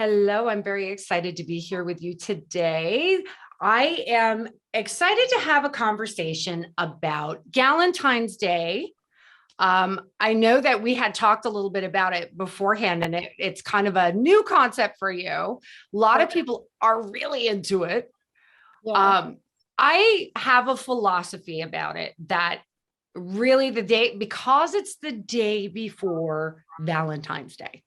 Hello, I'm very excited to be here with you today. I am excited to have a conversation about Galentine's Day. I know that we had talked a little bit about it beforehand, and it's kind of a new concept for you. A lot of people are really into it. Yeah. Um, I have a philosophy about it that really because it's the day before Valentine's Day.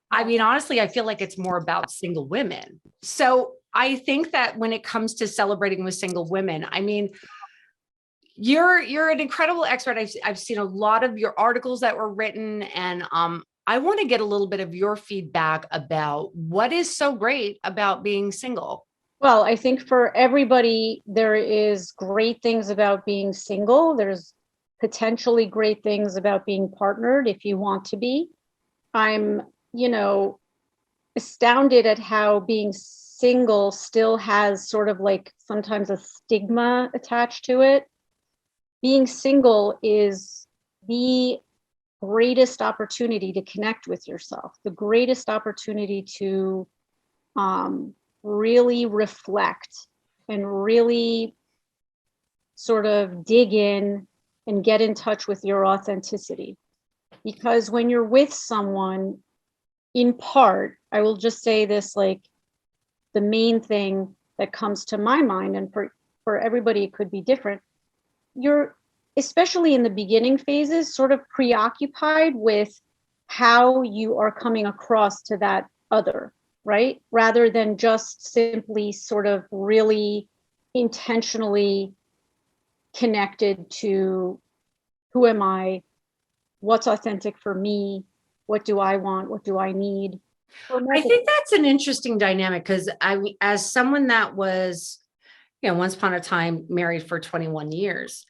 I mean, honestly, I feel like it's more about single women. So I think that when it comes to celebrating with single women, I mean, you're an incredible expert. I've seen a lot of your articles that were written, and I want to get a little bit of your feedback about what is so great about being single. Well, I think for everybody, there is great things about being single. There's potentially great things about being partnered if you want to be. I'm, you know, astounded at how being single still has sort of like sometimes a stigma attached to it. Being single is the greatest opportunity to connect with yourself, the greatest opportunity to really reflect and really sort of dig in and get in touch with your authenticity. Because when you're with someone, in part, I will just say this, like the main thing that comes to my mind, and for everybody it could be different, you're, especially in the beginning phases, sort of preoccupied with how you are coming across to that other, right? Rather than just simply sort of really intentionally connected to who am I, what's authentic for me, what do I want, what do I need. I think that's an interesting dynamic because as someone that was, once upon a time married for 21 years,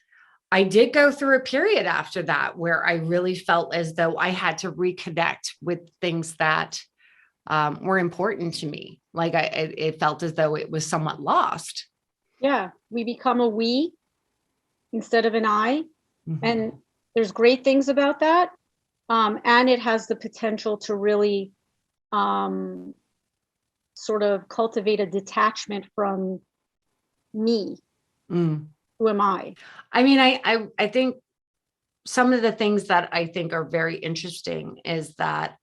I did go through a period after that where I really felt as though I had to reconnect with things that were important to me. Like it felt as though it was somewhat lost. Yeah, we become a we instead of an I. Mm-hmm. And there's great things about that. And it has the potential to really sort of cultivate a detachment from me. Mm. Who am I? I mean, I think some of the things that I think are very interesting is that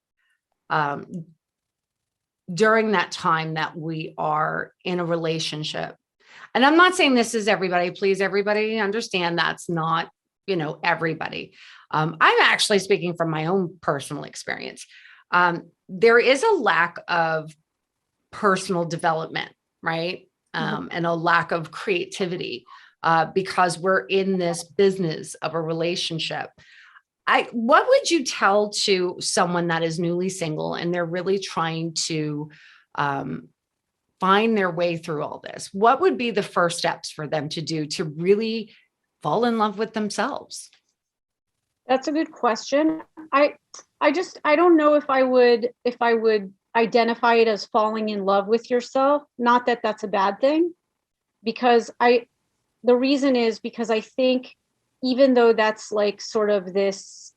during that time that we are in a relationship, and I'm not saying this is everybody, please, everybody understand that's not, everybody. I'm actually speaking from my own personal experience. There is a lack of personal development, right? And a lack of creativity because we're in this business of a relationship. What would you tell to someone that is newly single and they're really trying to find their way through all this? What would be the first steps for them to do to really fall in love with themselves? That's a good question. I don't know if I would identify it as falling in love with yourself. Not that that's a bad thing, because the reason is because I think even though that's like sort of this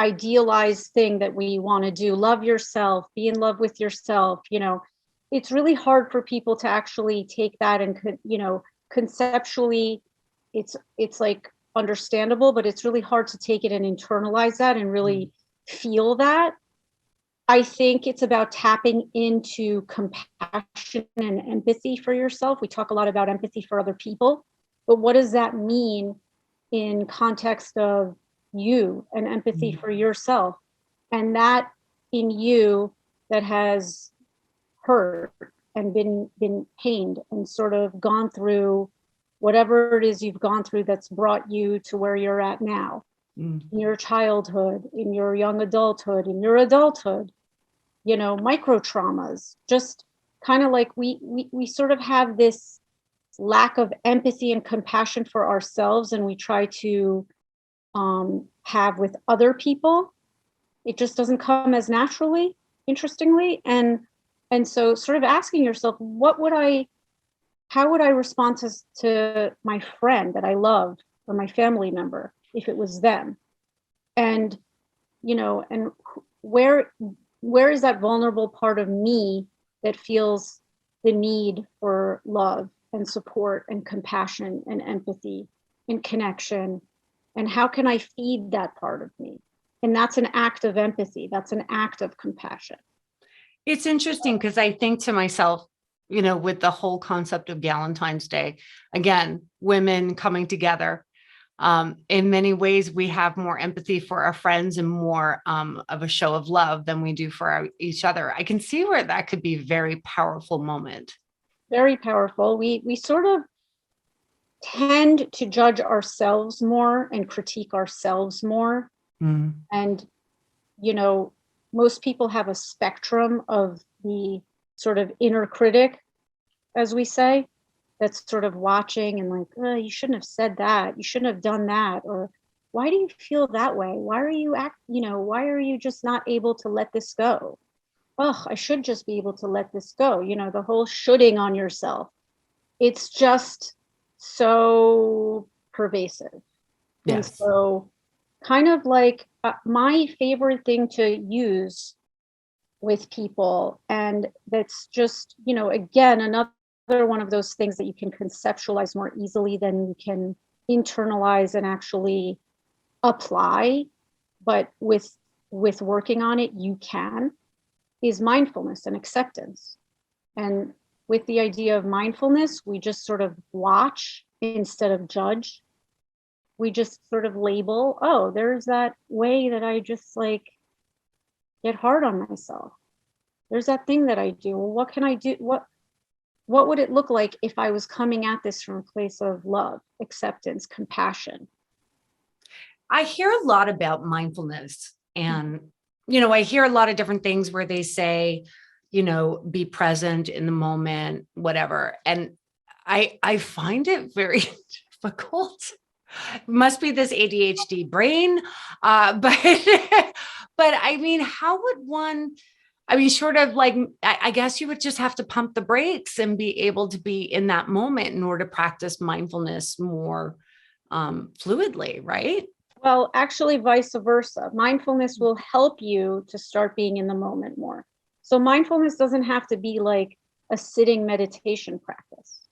idealized thing that we want to do, love yourself, be in love with yourself, it's really hard for people to actually take that and conceptually it's like understandable, but it's really hard to take it and internalize that and really feel that. I think it's about tapping into compassion and empathy for yourself. We talk a lot about empathy for other people, but what does that mean in context of you and empathy for yourself? And that in you that has hurt and been pained and sort of gone through whatever it is you've gone through that's brought you to where you're at now, in your childhood, in your young adulthood, in your adulthood, micro traumas, just kind of like we sort of have this lack of empathy and compassion for ourselves, and we try to have with other people. It just doesn't come as naturally, interestingly. And so sort of asking yourself, how would I respond to my friend that I love or my family member if it was them? And, and where is that vulnerable part of me that feels the need for love and support and compassion and empathy and connection, and how can I feed that part of me? And that's an act of empathy. That's an act of compassion. It's interesting because I think to myself, with the whole concept of Galentine's Day, again, women coming together, in many ways, we have more empathy for our friends and more of a show of love than we do for each other. I can see where that could be a very powerful moment. Very powerful. We sort of tend to judge ourselves more and critique ourselves more. Mm. And, most people have a spectrum of the sort of inner critic, as we say, that's sort of watching and like, oh, you shouldn't have said that. You shouldn't have done that. Or why do you feel that way? Why are you just not able to let this go? Oh, I should just be able to let this go. The whole shoulding on yourself. It's just so pervasive. Yes. And so kind of like my favorite thing to use with people, and that's just, again, another one of those things that you can conceptualize more easily than you can internalize and actually apply, but with working on it, you can, is mindfulness and acceptance. And with the idea of mindfulness, we just sort of watch instead of judge. We just sort of label, oh, there's that way that I just like get hard on myself. There's that thing that I do. Well, what can I do? What would it look like if I was coming at this from a place of love, acceptance, compassion? I hear a lot about mindfulness, and, I hear a lot of different things where they say, be present in the moment, whatever. And I find it very difficult. Must be this ADHD brain. But I mean, how would one, sort of like, I guess you would just have to pump the brakes and be able to be in that moment in order to practice mindfulness more fluidly, right? Well, actually, vice versa. Mindfulness will help you to start being in the moment more. So mindfulness doesn't have to be like a sitting meditation practice.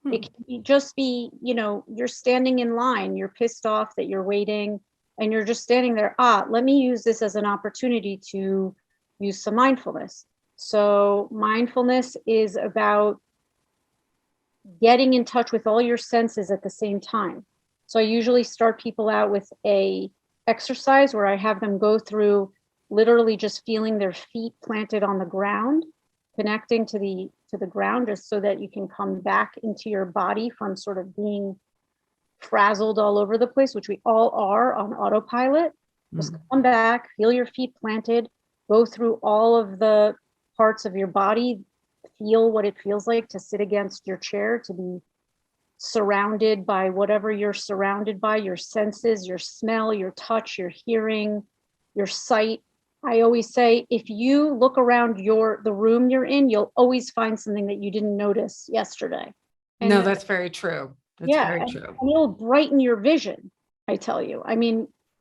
It can just be, you're standing in line, you're pissed off that you're waiting, and you're just standing there. Let me use this as an opportunity to use some mindfulness. So mindfulness is about getting in touch with all your senses at the same time. So I usually start people out with a exercise where I have them go through literally just feeling their feet planted on the ground, connecting to the ground, just so that you can come back into your body from sort of being frazzled all over the place, which we all are on autopilot. Just come back, feel your feet planted, go through all of the parts of your body, feel what it feels like to sit against your chair, to be surrounded by whatever you're surrounded by, your senses, your smell, your touch, your hearing, your sight. I always say, if you look around the room you're in, you'll always find something that you didn't notice yesterday. And no, that's very true. That's very true. And it'll brighten your vision, I tell you.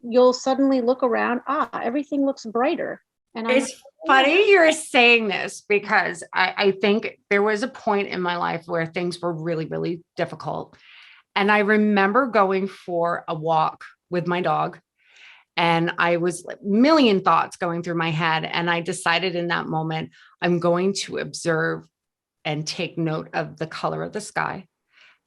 You'll suddenly look around, everything looks brighter. And it's funny you're saying this, because I think there was a point in my life where things were really, really difficult. And I remember going for a walk with my dog, and I was like, million thoughts going through my head. And I decided in that moment, I'm going to observe and take note of the color of the sky,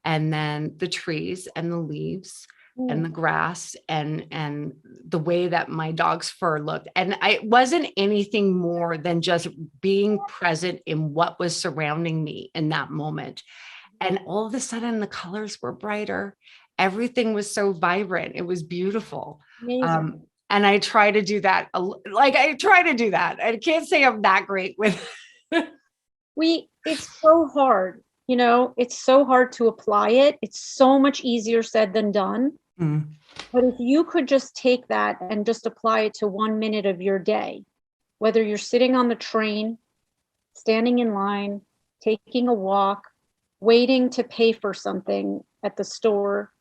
and then the trees and the leaves and the grass and the way that my dog's fur looked. And it wasn't anything more than just being present in what was surrounding me in that moment. And all of a sudden the colors were brighter. Everything was so vibrant. It was beautiful. And I try to do that. I can't say I'm that great with. It's so hard. It's so hard to apply it. It's so much easier said than done. But if you could just take that and just apply it to 1 minute of your day, whether you're sitting on the train, standing in line, taking a walk, waiting to pay for something at the store,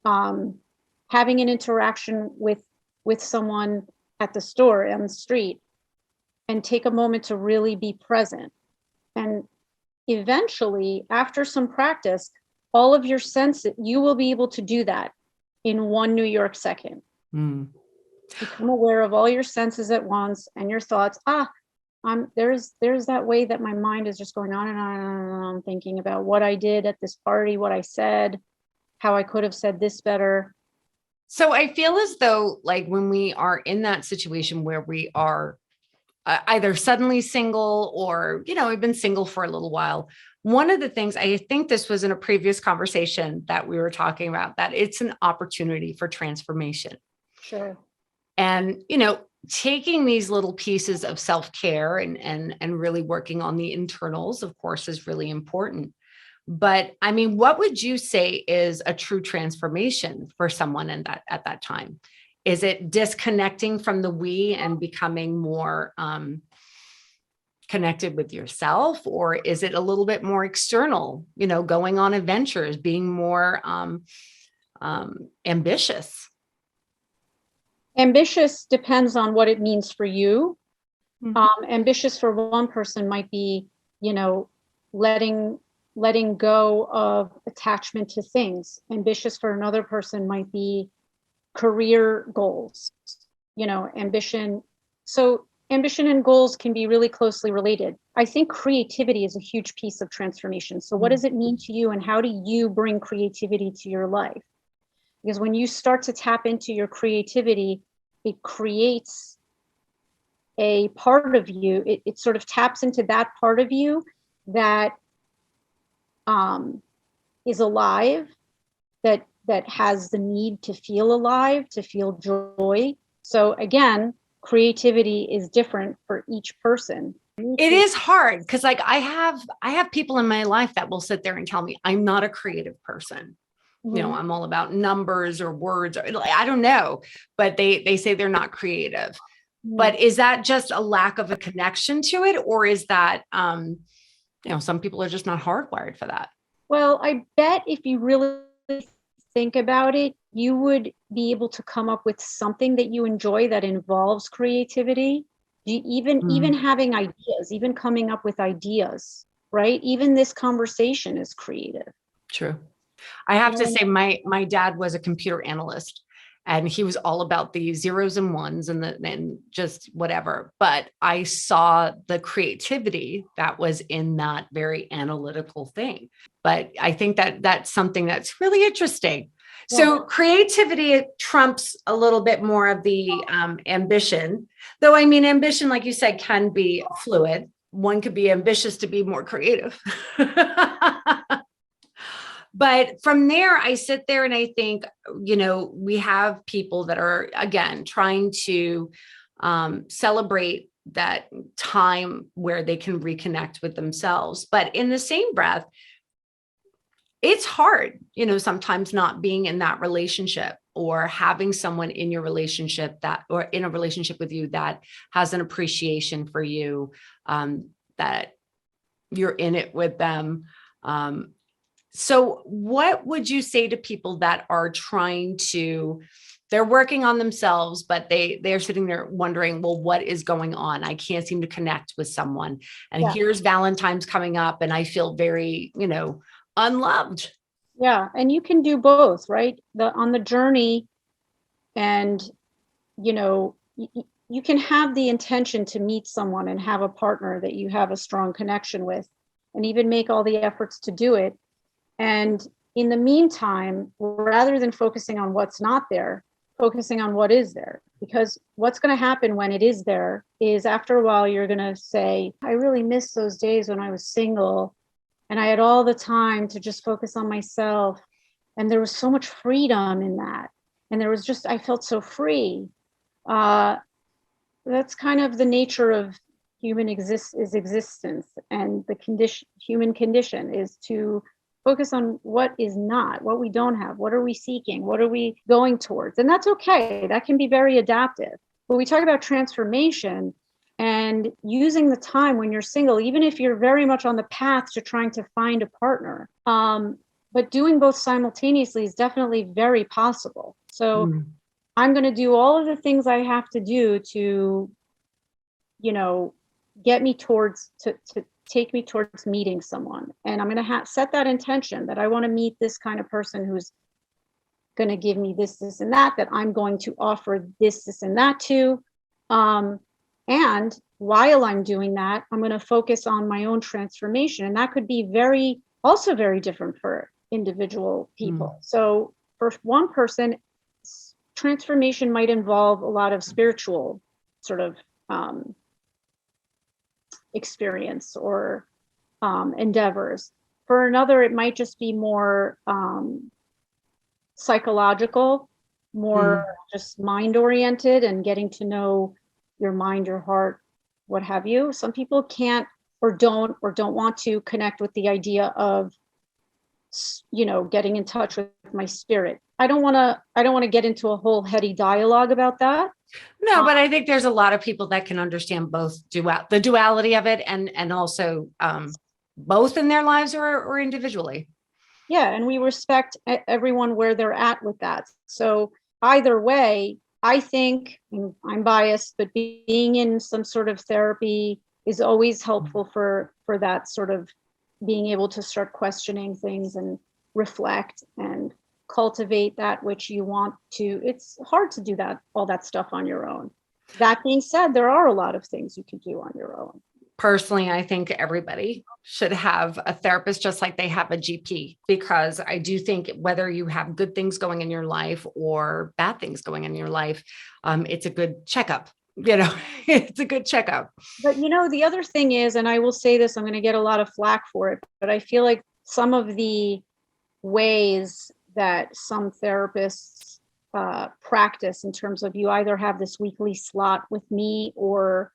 having an interaction with someone at the store on the street and take a moment to really be present. And eventually, after some practice, all of your senses, you will be able to do that in one New York second. Become aware of all your senses at once and your thoughts. There's that way that my mind is just going on and on and on, thinking about what I did at this party, what I said, how I could have said this better. So I feel as though, like, when we are in that situation where we are either suddenly single or, we've been single for a little while, one of the things, I think this was in a previous conversation that we were talking about, that it's an opportunity for transformation. Sure. And, taking these little pieces of self-care and really working on the internals, of course, is really important. But I mean, what would you say is a true transformation for someone at that time? Is it disconnecting from the we and becoming more connected with yourself? Or is it a little bit more external, going on adventures, being more ambitious? Ambitious depends on what it means for you. Ambitious for one person might be, letting go of attachment to things. Ambitious for another person might be career goals, ambition. So ambition and goals can be really closely related. I think creativity is a huge piece of transformation. So what does it mean to you, and how do you bring creativity to your life? Because when you start to tap into your creativity, it creates a part of you. It sort of taps into that part of you that is alive, that has the need to feel alive, to feel joy. So again, creativity is different for each person. It is hard because, like, I have people in my life that will sit there and tell me I'm not a creative person. I'm all about numbers or words, or I don't know, but they say they're not creative. But is that just a lack of a connection to it? Or is that, some people are just not hardwired for that? Well, I bet if you really think about it, you would be able to come up with something that you enjoy that involves creativity. Even having ideas, even coming up with ideas, right? Even this conversation is creative. True. I have to say, my dad was a computer analyst, and he was all about the zeros and ones and just whatever. But I saw the creativity that was in that very analytical thing. But I think that that's something that's really interesting. Yeah. So creativity trumps a little bit more of the ambition, though. I mean, ambition, like you said, can be fluid. One could be ambitious to be more creative. But from there, I sit there and I think, we have people that are, again, trying to celebrate that time where they can reconnect with themselves. But in the same breath, it's hard, sometimes not being in that relationship or having someone in your relationship or in a relationship with you that has an appreciation for you, that you're in it with them. So what would you say to people that are they're working on themselves, but they're sitting there wondering, well, what is going on? I can't seem to connect with someone. And here's Valentine's coming up and I feel very, unloved. Yeah. And you can do both, right? On the journey, and, you can have the intention to meet someone and have a partner that you have a strong connection with, and even make all the efforts to do it. And in the meantime, rather than focusing on what's not there, focusing on what is there. Because what's going to happen when it is there is, after a while, you're going to say, I really miss those days when I was single and I had all the time to just focus on myself. And there was so much freedom in that. And I felt so free. That's kind of the nature of human existence. And the human condition is to focus on what is not, what we don't have, what are we seeking, what are we going towards. And that's okay. That can be very adaptive. But we talk about transformation and using the time when you're single, even if you're very much on the path to trying to find a partner. But doing both simultaneously is definitely very possible. So I'm going to do all of the things I have to do to, get me towards, to take me towards meeting someone. And I'm going to set that intention that I want to meet this kind of person who's going to give me this, and that I'm going to offer this, and that to. And while I'm doing that, I'm going to focus on my own transformation. And that could be also very different for individual people. So for one person, transformation might involve a lot of spiritual sort of experience or endeavors. For another, it might just be more psychological, more just mind oriented, and getting to know your mind, your heart, what have you. Some people can't or don't want to connect with the idea of, getting in touch with my spirit. I don't want to get into a whole heady dialogue about that. No, but I think there's a lot of people that can understand both the duality of it, and also both in their lives or individually. Yeah, and we respect everyone where they're at with that. So either way, I think, and I'm biased, but being in some sort of therapy is always helpful for that sort of being able to start questioning things and reflect and cultivate that which you want to. It's hard to do all that stuff on your own. That being said, there are a lot of things you can do on your own. Personally, I think everybody should have a therapist just like they have a GP, because I do think whether you have good things going in your life or bad things going in your life, it's a good checkup. It's a good checkup. But the other thing is, and I will say this, I'm going to get a lot of flack for it, but I feel like some of the ways that some therapists practice, in terms of you either have this weekly slot with me or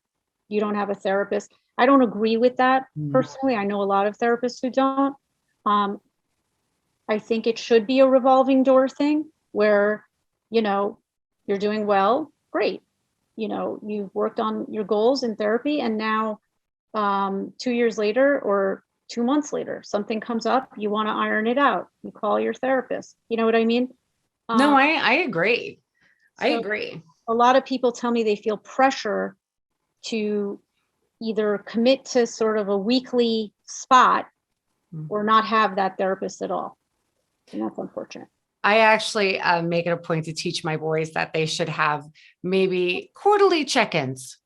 you don't have a therapist, I don't agree with that personally. I know a lot of therapists who don't. I think it should be a revolving door thing where, you're doing well, great. You've worked on your goals in therapy, and now 2 years later or 2 months later, something comes up, you want to iron it out. You call your therapist. You know what I mean? No, I agree. I agree. A lot of people tell me they feel pressure to either commit to sort of a weekly spot or not have that therapist at all. And that's unfortunate. I actually make it a point to teach my boys that they should have maybe quarterly check-ins.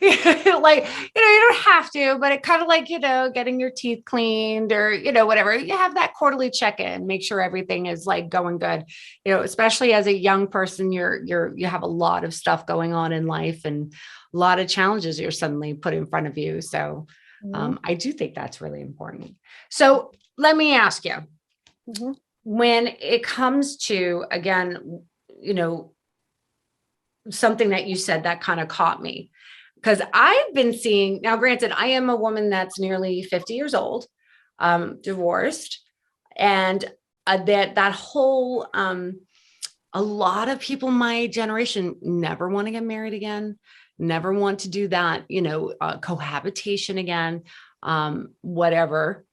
Like, you don't have to, but it kind of like, getting your teeth cleaned or, whatever. You have that quarterly check-in, make sure everything is like going good. Especially as a young person, you have a lot of stuff going on in life and a lot of challenges you're suddenly put in front of you. So I do think that's really important. So let me ask you, when it comes to, again, something that you said that kind of caught me, because I've been seeing, now granted, I am a woman that's nearly 50 years old, divorced, and that whole, a lot of people my generation never want to get married again, never want to do that, cohabitation again, whatever.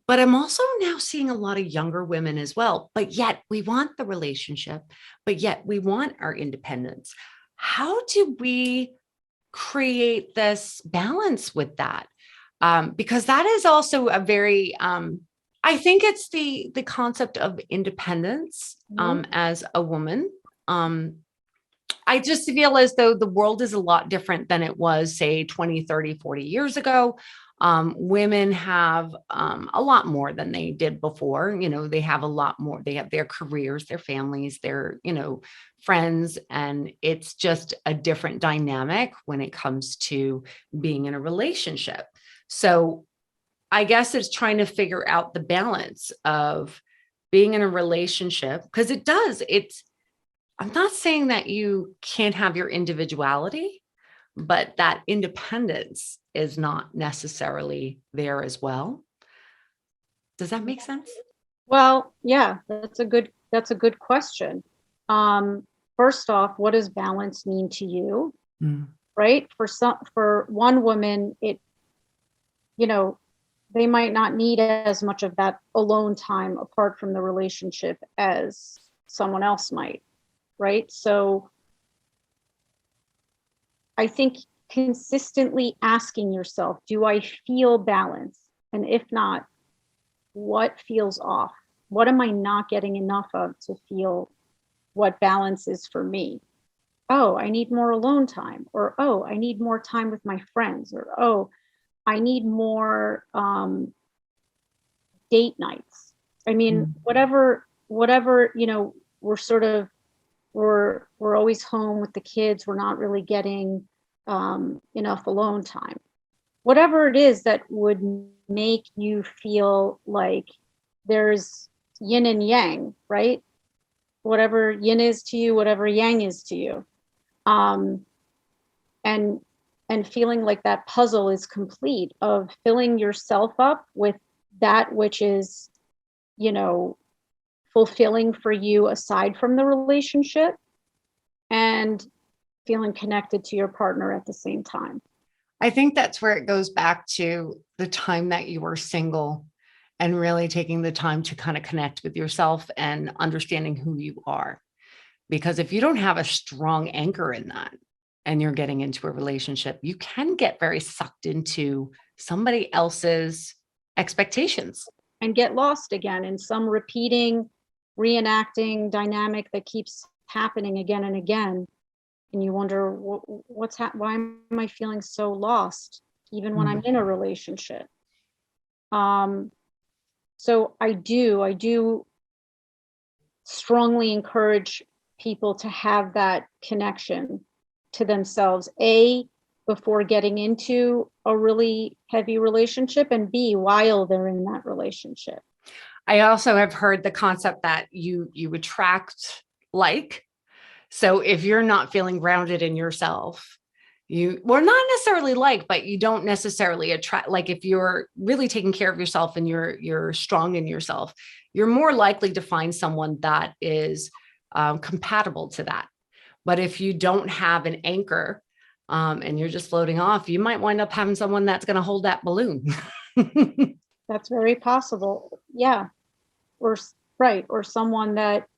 But I'm also now seeing a lot of younger women as well, but yet we want the relationship, but yet we want our independence. How do we create this balance with that? Because that is also a very, I think it's the concept of independence as a woman. I just feel as though the world is a lot different than it was, say, 20, 30, 40 years ago. Women have a lot more than they did before. They have a lot more. They have their careers, their families, their, friends. And it's just a different dynamic when it comes to being in a relationship. So I guess it's trying to figure out the balance of being in a relationship, because I'm not saying that you can't have your individuality, but that independence is not necessarily there as well. Does that make sense? Well, yeah, that's a good question. First off, what does balance mean to you? Right? For one woman, they might not need as much of that alone time apart from the relationship as someone else might. right? So I think consistently asking yourself, do I feel balance? And if not, what feels off? What am I not getting enough of to feel what balance is for me? Oh, I need more alone time, or oh, I need more time with my friends, or oh, I need more date nights. I mean, whatever, we're sort of we're always home with the kids. We're not really getting enough alone time. Whatever it is that would make you feel like there's yin and yang, right? Whatever yin is to you, whatever yang is to you. Um, and and feeling like that puzzle is complete, of filling yourself up with that which is, you know, fulfilling for you aside from the relationship, and feeling connected to your partner at the same time. I think that's where it goes back to the time that you were single and really taking the time to kind of connect with yourself and understanding who you are. Because if you don't have a strong anchor in that and you're getting into a relationship, you can get very sucked into somebody else's expectations. And get lost again in some repeating, reenacting dynamic that keeps happening again and again. And you wonder, why am I feeling so lost, even when I'm in a relationship? So I do strongly encourage people to have that connection to themselves, A, before getting into a really heavy relationship, and B, while they're in that relationship. I also have heard the concept that you attract like. So if you're not feeling grounded in yourself, well, not necessarily like, but you don't necessarily attract, like if you're really taking care of yourself and you're strong in yourself, you're more likely to find someone that is compatible to that. But if you don't have an anchor and you're just floating off, you might wind up having someone that's going to hold that balloon. That's very possible. Yeah. Or right. Or someone that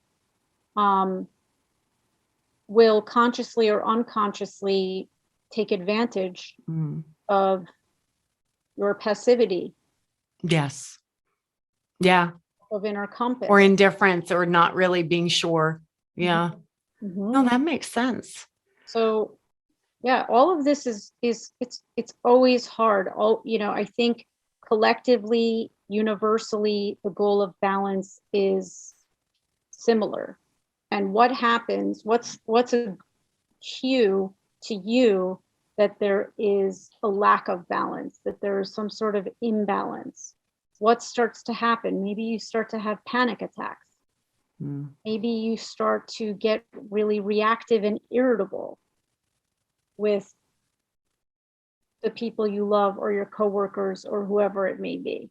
will consciously or unconsciously take advantage of your passivity. Yes. Yeah. Of inner compass. Or indifference, or not really being sure. Yeah. No, that makes sense. So yeah, all of this is it's always hard. I think collectively, universally, the goal of balance is similar. And what happens, what's a cue to you that there is a lack of balance, that there is some sort of imbalance? What starts to happen? Maybe you start to have panic attacks. Maybe you start to get really reactive and irritable with the people you love, or your coworkers, or whoever it may be.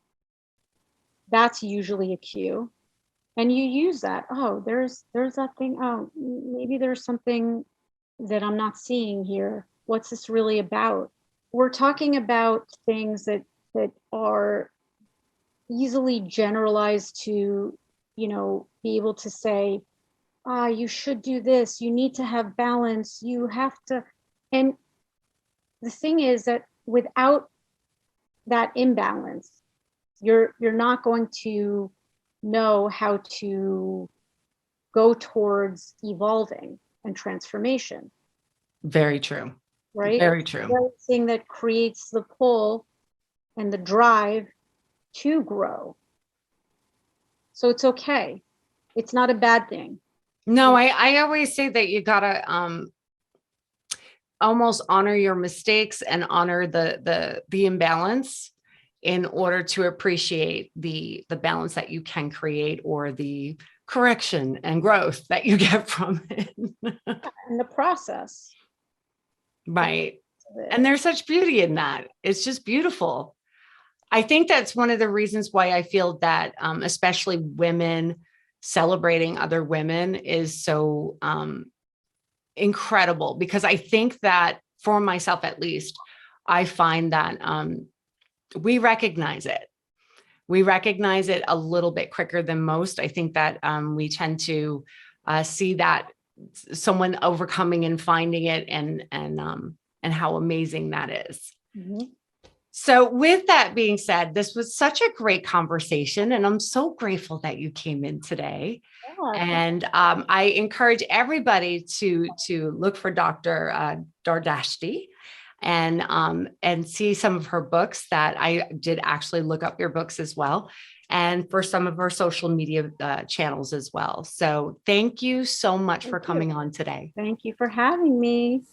That's usually a cue. And you use that. Oh, there's that thing. Oh, maybe there's something that I'm not seeing here. What's this really about? We're talking about things that are easily generalized to, be able to say, you should do this. You need to have balance. You have to. And the thing is that without that imbalance, you're not going to know how to go towards evolving and transformation. Very true. Right? Very true. The thing that creates the pull and the drive to grow. So it's okay. It's not a bad thing. No, I always say that you gotta almost honor your mistakes and honor the imbalance in order to appreciate the balance that you can create, or the correction and growth that you get from it. And the process. Right. And there's such beauty in that. It's just beautiful. I think that's one of the reasons why I feel that especially women celebrating other women is so incredible, because I think that for myself, at least, I find that we recognize it. We recognize it a little bit quicker than most. I think that we tend to see that someone overcoming and finding it, and how amazing that is. Mhm. So with that being said, this was such a great conversation, and I'm so grateful that you came in today. Yeah, And I encourage everybody to look for Dr. Dardashti and see some of her books. That I did actually look up your books as well, and for some of her social media channels as well. So thank you so much for thank you. coming on today. Thank you for having me.